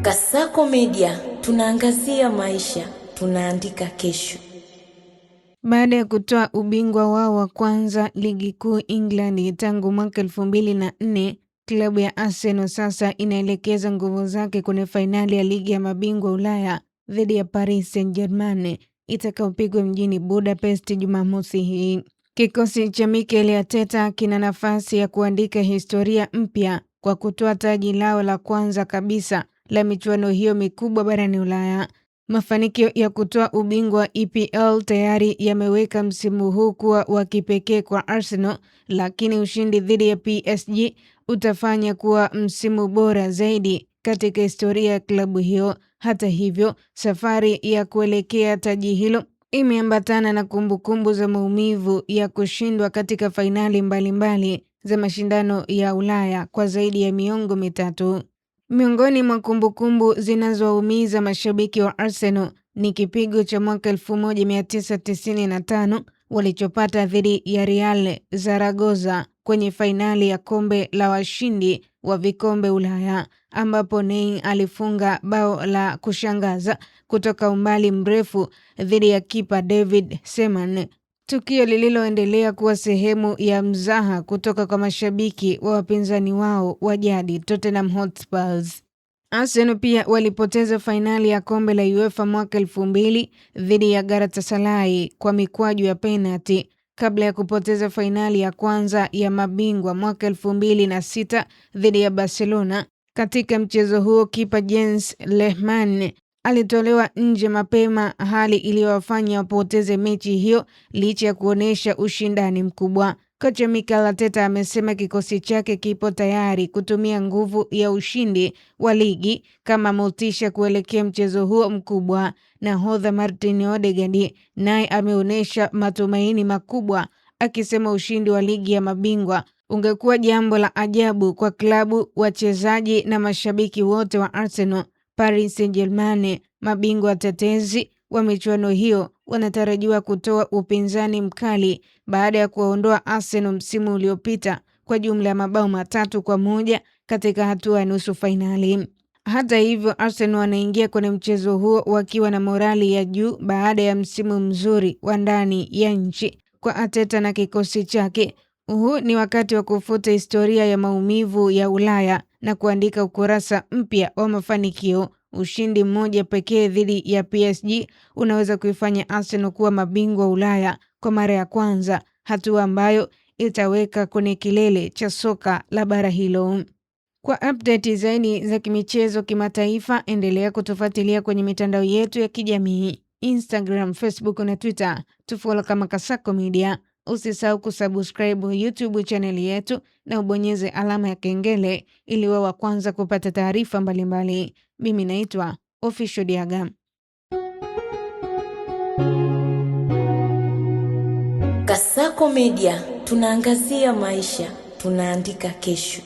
Kasako Media, tunaangazia maisha, tunaandika kesho. Baada ya kutoa ubingwa wao wa kwanza ligi kuu England tangu mwaka 2004, klabu ya Arsenal sasa inaelekeza nguvu zake kwenye fainali ya ligi ya mabingwa Ulaya dhidi ya Paris Saint-Germain itakayopigwa mjini Budapest Jumamosi hii. Kikosi cha Mikel Arteta kina nafasi ya kuandika historia mpya kwa kutoa taji lao la kwanza kabisa la michuano hiyo mikubwa barani Ulaya. Mafanikio ya kutoa ubingwa wa EPL tayari yameweka msimu huu kuwa wa kipekee kwa Arsenal, lakini ushindi dhidi ya PSG utafanya kuwa msimu bora zaidi katika historia ya klabu hiyo. Hata hivyo, safari ya kuelekea taji hilo imeambatana na kumbukumbu za maumivu ya kushindwa katika fainali mbalimbali za mashindano ya Ulaya kwa zaidi ya miongo mitatu. Miongoni mwa kumbukumbu zinazowaumiza mashabiki wa Arsenal ni kipigo cha mwaka 1995 walichopata dhidi ya Real Zaragoza kwenye fainali ya kombe la washindi wa vikombe Ulaya, ambapo Nein alifunga bao la kushangaza kutoka umbali mrefu dhidi ya kipa David Seaman. Tukio lililoendelea kuwa sehemu ya mzaha kutoka kwa mashabiki wa wapinzani wao wa jadi Tottenham Hotspur. Arsenal pia walipoteza fainali ya kombe la UEFA mwaka 2000 dhidi ya Galatasaray kwa mikwaju ya penalti kabla ya kupoteza fainali ya kwanza ya mabingwa mwaka 2006 dhidi ya Barcelona. Katika mchezo huo kipa Jens Lehmann alitolewa nje mapema, hali iliyowafanya wapoteze mechi hiyo licha ya kuonesha ushindani mkubwa. Kocha Mikel Arteta amesema kikosi chake kipo tayari kutumia nguvu ya ushindi wa ligi kama motisha kuelekea mchezo huo mkubwa. Nahodha Martin Odegaard naye ameonyesha matumaini makubwa, akisema ushindi wa ligi ya mabingwa ungekuwa jambo la ajabu kwa klabu, wachezaji na mashabiki wote wa Arsenal. Paris Saint-Germain, mabingwa tetezi wa michuano hiyo, wanatarajiwa kutoa upinzani mkali baada ya kuwaondoa Arsenal msimu uliopita kwa jumla ya mabao 3-1 katika hatua ya nusu fainali. Hata hivyo, Arsenal wanaingia kwenye mchezo huo wakiwa na morali ya juu baada ya msimu mzuri wa ndani ya nchi kwa Arteta na kikosi chake. Huu ni wakati wa kufuta historia ya maumivu ya Ulaya na kuandika ukurasa mpya wa mafanikio. Ushindi mmoja pekee dhidi ya PSG unaweza kuifanya Arsenal kuwa mabingwa Ulaya kwa mara ya kwanza, hatua ambayo itaweka kwenye kilele cha soka la bara hilo. Kwa update zaidi za kimichezo kimataifa, endelea kutufuatilia kwenye mitandao yetu ya kijamii, Instagram, Facebook na Twitter. Tufollow kama Kasako Media. Usisahau kusubscribe YouTube channel yetu na ubonyeze alama ya kengele ili uwe wa kwanza kupata taarifa mbalimbali. Mimi naitwa Official Diaga. Kasako Media, tunaangazia maisha, tunaandika kesho.